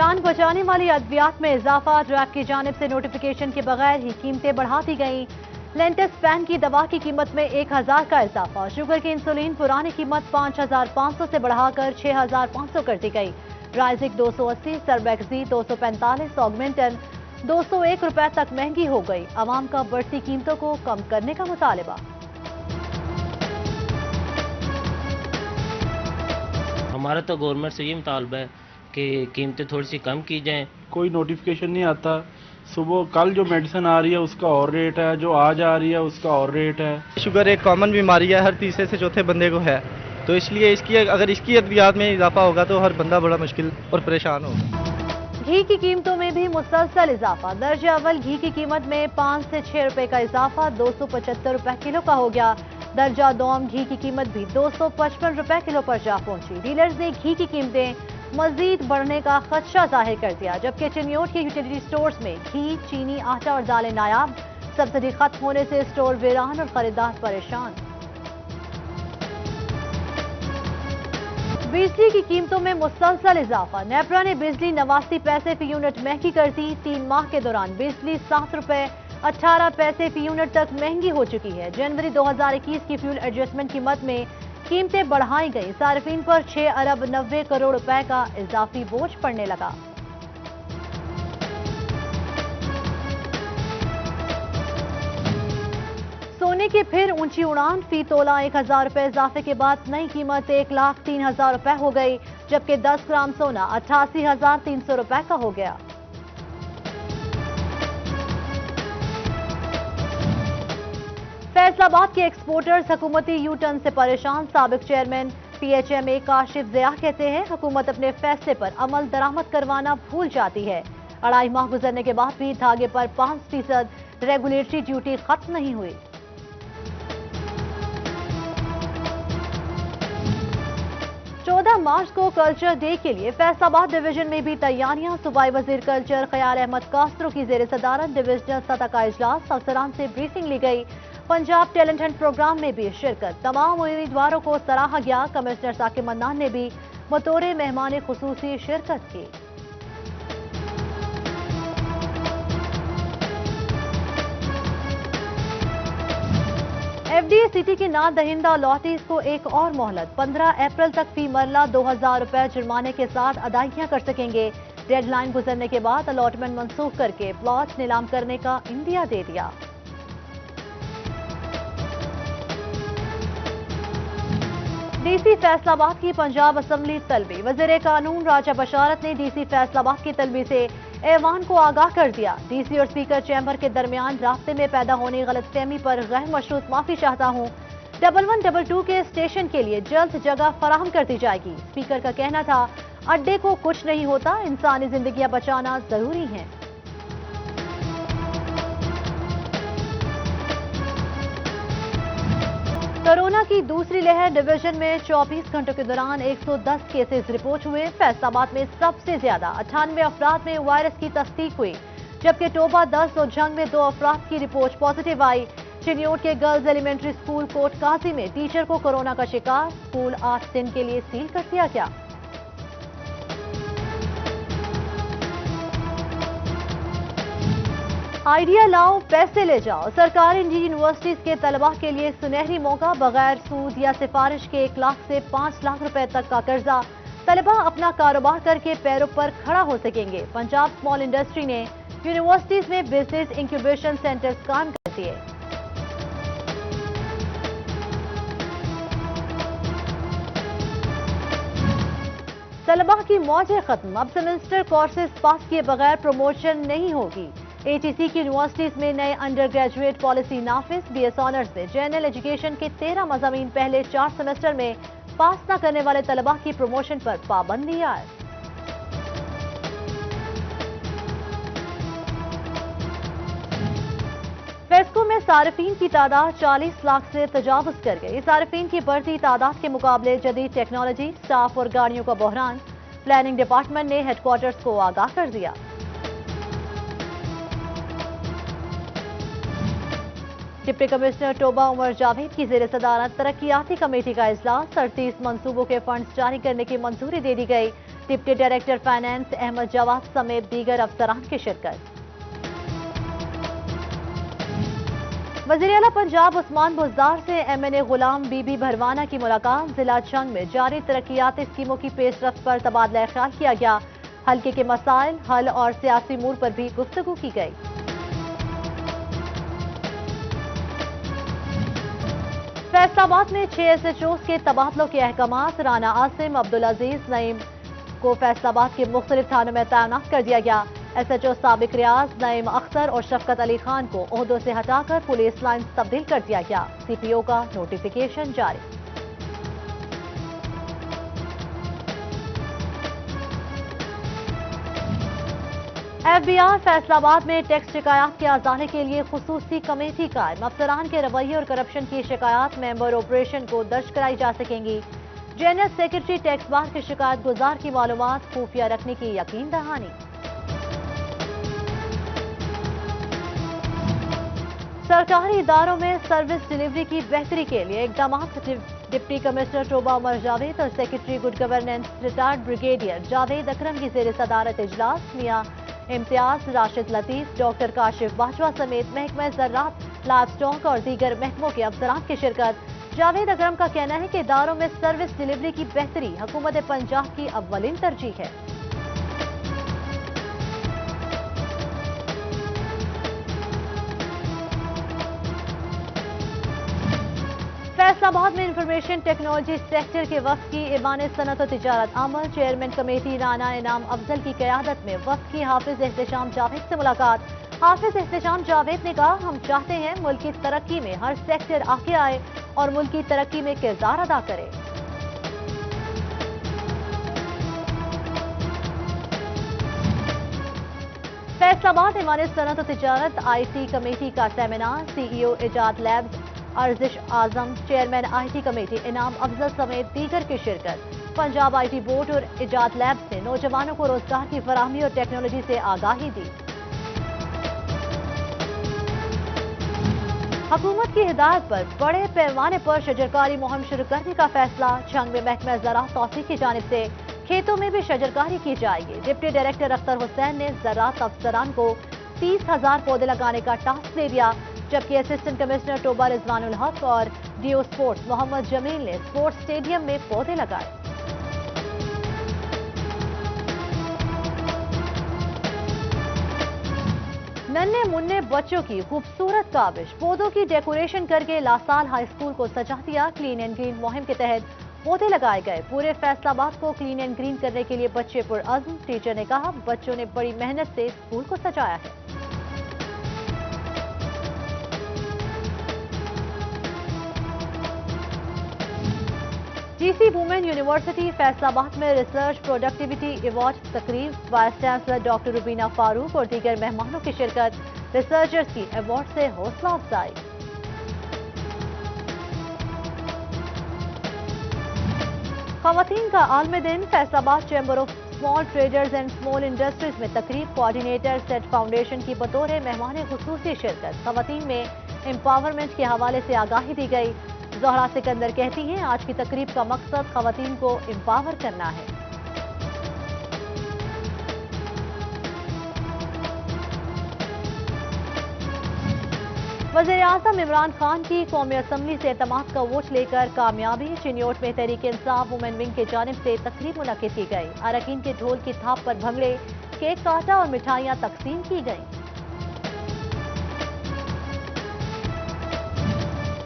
जान बचाने वाली अद्वियात में इजाफा, ड्रग की जानिब से नोटिफिकेशन के बगैर ही कीमतें बढ़ा दी गईं। लेंटेस्पैन की दवा की कीमत में 1000 का इजाफा। शुगर की इंसुलिन पुरानी कीमत 5500 से बढ़ाकर 6500 कर दी गई। राइजिक 280, सरबैक्सी 245, ऑगमेंटन 201 रुपए तक महंगी हो गई। आवाम का बढ़ती कीमतों को कम करने का मुतालबा। हमारा तो गवर्नमेंट से ये मुतालबा है कि कीमतें थोड़ी सी कम की जाएं। कोई नोटिफिकेशन नहीं आता। सुबह कल जो मेडिसिन आ रही है उसका और रेट है, जो आज आ रही है उसका और रेट है। शुगर एक कॉमन बीमारी है, हर तीसरे से चौथे बंदे को है, तो इसलिए अगर इसकी अद्वियात में इजाफा होगा तो हर बंदा बड़ा मुश्किल और परेशान होगा। घी की कीमतों में भी मुसलसल इजाफा। दर्जे अव्वल घी की कीमत में 5 से 6 रुपए का इजाफा 275 रुपए किलो का हो गया। दर्जा दोम घी की कीमत भी 255 रुपए किलो पर जा पहुंची। डीलर्स ने घी की कीमतें मजीद बढ़ने का खदशा जाहिर कर दिया, जबकि चिन्योट के यूटिलिटी स्टोर्स में घी, चीनी, आटा और दालें नायाब। सब्सिडी खत्म होने से स्टोर वीरान और खरीदार परेशान। बिजली की कीमतों में मुसलसल इजाफा। नेपरा ने बिजली 89 पैसे फी यूनिट महंगी कर दी। 3 माह के दौरान बिजली 7 रुपए 18 पैसे फी यूनिट तक महंगी हो चुकी है। जनवरी 2021 की फ्यूल एडजस्टमेंट की मद में कीमतें बढ़ाई गई। सार्फिन पर 6 अरब 90 करोड़ रुपए का इजाफी बोझ पड़ने लगा। सोने की फिर ऊंची उड़ान। फी तोला 1000 रुपए इजाफे के बाद नई कीमत 1,03,000 रुपए हो गई, जबकि 10 ग्राम सोना 88,300 रुपए का हो गया। फैसलाबाद के एक्सपोर्टर्स हुकूमती यू टर्न से परेशान। साबिक चेयरमैन PHMA काशिफ ज़िया कहते हैं, हुकूमत अपने फैसले पर अमल दरामद करवाना भूल जाती है। 2.5 माह गुजरने के बाद भी धागे पर 5% रेगुलेटरी ड्यूटी खत्म नहीं हुई। 14 मार्च को कल्चर डे के लिए फैसलाबाद डिवीजन में भी तैयारियां। सूबाई वजीर कल्चर ख्याल अहमद कास्त्रो की जेर सदारत डिविजनल सतह का इजलास। अफसरान से ब्रीफिंग ली गई। पंजाब टैलेंट हंट प्रोग्राम में भी शिरकत। तमाम उम्मीदवारों को सराहा गया। कमिश्नर साकिब मन्नान ने भी बतौर मेहमान खुसूसी शिरकत की। FDA सिटी की ना दहिंदा लॉटीज को एक और मोहलत। 15 अप्रैल तक फी मरला 2000 रुपए जुर्माने के साथ अदायगियां कर सकेंगे। डेडलाइन गुजरने के बाद अलॉटमेंट मंसूख करके प्लॉट नीलाम करने का इंदिया दे दिया। DC फैसलाबाद की पंजाब असम्बली तलबी। वज़ीर कानून राजा बशारत ने DC फैसलाबाद की तलबी से ऐवान को आगाह कर दिया। DC और स्पीकर चैम्बर के दरमियान रास्ते में पैदा होने गलतफहमी पर गैर मशरूत माफी चाहता हूँ। 1122 के स्टेशन के लिए जल्द जगह फराहम कर दी जाएगी। स्पीकर का कहना था, अड्डे को कुछ नहीं होता, इंसानी जिंदगियां बचाना जरूरी है। कोरोना की दूसरी लहर। डिवीजन में 24 घंटों के दौरान 110 केसेस रिपोर्ट हुए। फैसलाबाद में सबसे ज्यादा 98 अफराद में वायरस की तस्दीक हुई, जबकि टोबा 10 और जंग में 2 अफराद की रिपोर्ट पॉजिटिव आई। चिन्योट के गर्ल्स एलिमेंट्री स्कूल कोट काजी में टीचर को कोरोना का शिकार। स्कूल 8 दिन के लिए सील कर दिया गया। आइडिया लाओ, पैसे ले जाओ। सरकारी निजी यूनिवर्सिटीज के तलबा के लिए सुनहरी मौका। बगैर सूद या सिफारिश के 1 लाख से 5 लाख रुपए तक का कर्जा। तलबा अपना कारोबार करके पैरों पर खड़ा हो सकेंगे। पंजाब स्मॉल इंडस्ट्री ने यूनिवर्सिटीज में बिजनेस इंक्यूबेशन सेंटर्स कायम कर दिए। तलबा की मौजें खत्म। अब सेमेस्टर कोर्सेज पास किए बगैर प्रमोशन नहीं होगी। ATC की यूनिवर्सिटीज में नए अंडर ग्रेजुएट पॉलिसी नाफिज। BS ऑनर्स में जनरल एजुकेशन के 13 मज़ामीन पहले 4 सेमेस्टर में पास न करने वाले तलबा की प्रमोशन पर पाबंदी आए। फेस्को में सार्फिन की तादाद 40 लाख से तजावुज कर गई। सार्फिन की बढ़ती तादाद के मुकाबले जदीद टेक्नोलॉजी, स्टाफ और गाड़ियों का बहरान। प्लानिंग डिपार्टमेंट ने हेडक्वार्टर्स को आगाह कर दिया। डिप्टी कमिश्नर टोबा उमर जावेद की जेर सदारत तरक्याती कमेटी का इजलास, 38 मंसूबों के फंड्स जारी करने की मंजूरी दे दी गई। Deputy director finance Ahmad Jawad समेत दीगर अफसरान की शिरकत। वज़ीर आला पंजाब उस्मान बुज़दार से MNA गुलाम बीबी भरवाना की मुलाकात। जिला छंग में जारी तरक्याती स्कीमों की पेशरफ्त पर तबादला ख्याल किया गया। हल्के के मसाइल हल और सियासी मूड पर भी गुफ्तगू की गई। फैसलाबाद में 6 SHOs के तबादलों के अहकामात। राना आसिम, अब्दुल अजीज, नईम को फैसलाबाद के मुख्तलिफ थानों में तैनात कर दिया गया। SHO साबिक रियाज, नईम अख्तर और शफकत अली खान को ओहदों से हटाकर पुलिस लाइन तब्दील कर दिया गया। CPO का नोटिफिकेशन जारी। FBI फैसलाबाद में टैक्स शिकायत के अजाले के लिए खुसूसी कमेटी कायम। अफसरान के रवैये और करप्शन की शिकायत मेंबर ऑपरेशन को दर्ज कराई जा सकेंगी। जनरल सेक्रेटरी टैक्स बार के शिकायत गुजार की मालूमात खुफिया रखने की यकीन दहानी। सरकारी इदारों में सर्विस डिलीवरी की बेहतरी के लिए इकदाम। डिप्टी कमिश्नर टोबा उमर जावेद और secretary good governance retired brigadier Javed Akram की जेर सदारत इजलास। मियां इम्तियाज, राशिद लतीफ, डॉक्टर काशिफ बाजवा समेत महकमा ज़राअत, लाइव स्टॉक और दीगर महकमों के अफसरान की शिरकत। जावेद अकरम का कहना है कि इदारों में सर्विस डिलीवरी की बेहतरी हुकूमत पंजाब की अव्वलीन तरजीह है। फैसलाबाद में इंफॉर्मेशन टेक्नोलॉजी सेक्टर के वफ्द की ईवान सनत और तिजारत अमल चेयरमैन कमेटी राना इनाम अफजल की क़यादत में वफ्द की हाफिज एहतेशाम जावेद से मुलाकात। हाफिज एहतेशाम जावेद ने कहा, हम चाहते हैं मुल्क की तरक्की में हर सेक्टर आगे आए और मुल्क की तरक्की में किरदार अदा करे। फैसलाबाद ईवान सनत और तिजारत IT कमेटी का seminar. CEO Ijad labs Arzish Azam, chairman IT committee Inam Afzal समेत दीगर की शिरकत। पंजाब IT बोर्ड और इजाद लैब्स ने नौजवानों को रोजगार की फराहमी और टेक्नोलॉजी से आगाही दी। हुकूमत की हिदायत पर बड़े पैमाने पर शजरकारी मुहिम शुरू करने का फैसला। छंग में महकमा ज़राअत तौसीक की जानिब से खेतों में भी शजरकारी की जाएगी। डिप्टी डायरेक्टर अख्तर हुसैन ने ज़राअत अफसरान को 30,000 पौधे लगाने का टास्क दे दिया, जबकि असिस्टेंट कमिश्नर टोबा रिजवानुल हक और DO स्पोर्ट्स मोहम्मद जमील ने स्पोर्ट्स स्टेडियम में पौधे लगाए। नन्हे मुन्ने बच्चों की खूबसूरत काविश पौधों की डेकोरेशन करके लासाल हाई स्कूल को सजा दिया। क्लीन एंड ग्रीन मुहिम के तहत पौधे लगाए गए। पूरे फैसलाबाद को क्लीन एंड ग्रीन करने के लिए बच्चे पुरअज़्म। टीचर ने कहा, बच्चों ने बड़ी मेहनत से स्कूल को सजाया है। GC वुमेन यूनिवर्सिटी फैसलाबाद में रिसर्च प्रोडक्टिविटी अवार्ड तकरीब। Vice chancellor doctor Rubina Farooq और दीगर मेहमानों की शिरकत। रिसर्चर्स की अवार्ड से हौसला अफजाई। खवातीन का आलमी दिन। Faisalabad chamber of small traders and small industries में तकरीब। कोऑर्डिनेटर सेट फाउंडेशन की बतौर मेहमान खुसूसी शिरकत। खवातीन में एम्पावरमेंट के हवाले से आगाही दी गई। ज़ोहरा सिकंदर कहती हैं, आज की तकरीब का मकसद खवातीन को एम्पावर करना है। वज़ीर आज़म इमरान खान की कौमी असम्बली से एतमाद का वोट लेकर कामयाबी। चिन्योट में तहरीक इंसाफ वुमेन विंग की जानिब से तकरीब मुनक्किद की गई। अरकान के ढोल की थाप पर भंगड़े, केक काटा और मिठाइयाँ तकसीम की गईं।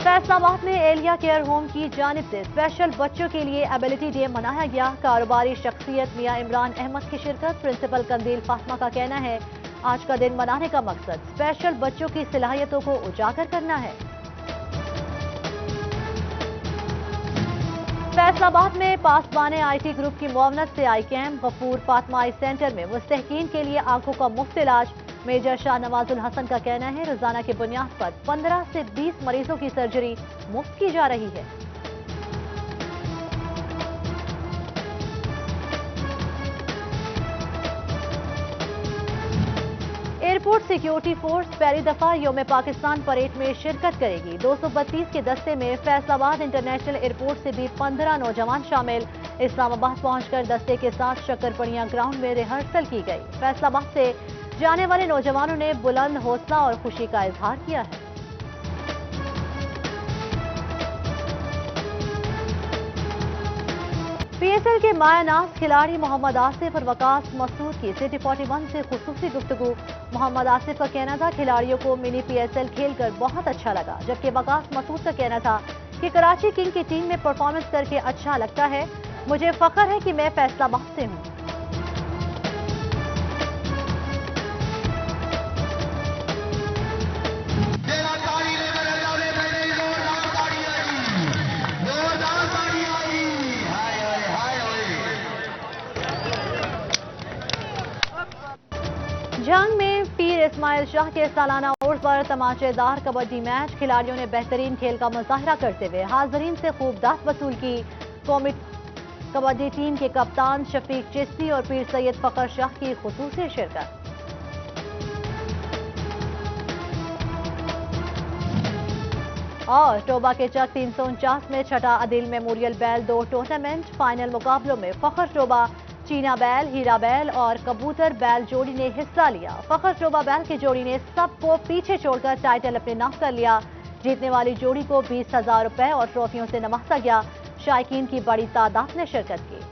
फैसलाबाद में एलिया केयर होम की जानिब से स्पेशल बच्चों के लिए एबिलिटी डे मनाया गया। कारोबारी शख्सियत मियां इमरान अहमद की शिरकत। प्रिंसिपल कंदील फातिमा का कहना है, आज का दिन मनाने का मकसद स्पेशल बच्चों की सलाहियतों को उजागर करना है। फैसलाबाद में पासबान IT ग्रुप की मुआवनत से आई कैंप। गफूर फातिमा आई सेंटर में मुस्तहकीन के लिए आंखों का मुफ्त इलाज। मेजर शाह नवाजुल हसन का कहना है, रोजाना की बुनियाद पर 15 से 20 मरीजों की सर्जरी मुफ्त की जा रही है। ایئرپورٹ سیکیورٹی فورس پہلی دفعہ یوم پاکستان پریڈ میں شرکت کرے گی 232 کے دستے میں فیصل آباد انٹرنیشنل ایئرپورٹ سے بھی 15 نوجوان شامل اسلام آباد پہنچ کر دستے کے ساتھ شکر پڑیاں گراؤنڈ میں ریہرسل کی گئی فیصل آباد سے جانے والے نوجوانوں نے بلند حوصلہ اور خوشی کا اظہار کیا ہے پی ایس ایل کے مایہ ناز کھلاڑی محمد آصف اور وقاص مسعود کی سٹی 41 سے خصوصی گفتگو محمد آصف کا کہنا تھا کھلاڑیوں کو منی پی ایس ایل کھیل کر بہت اچھا لگا جبکہ وقاص مسعود کا کہنا تھا کہ کراچی کنگ کی ٹیم میں پرفارمنس کر کے اچھا لگتا ہے مجھے فخر ہے کہ میں فیصل آباد سے ہوں جنگ میں پیر اسماعیل شاہ کے سالانہ عرس پر تماشے دار کبڈی میچ کھلاڑیوں نے بہترین کھیل کا مظاہرہ کرتے ہوئے حاضرین سے خوب داد وصول کی قومی کبڈی ٹیم کے کپتان شفیق چشتی اور پیر سید فخر شاہ کی خصوصی شرکت اور ٹوبا کے چک 349 میں چھٹا عدیل میموریل بیل 2 ٹورنامنٹ فائنل مقابلوں میں فخر ٹوبا چینا بیل ہیرا بیل اور کبوتر بیل جوڑی نے حصہ لیا فخر ٹوبا بیل کی جوڑی نے سب کو پیچھے چھوڑ کر ٹائٹل اپنے نام کر لیا جیتنے والی جوڑی کو 20,000 روپے اور ٹرافیوں سے نوازا گیا شائقین کی بڑی تعداد نے شرکت کی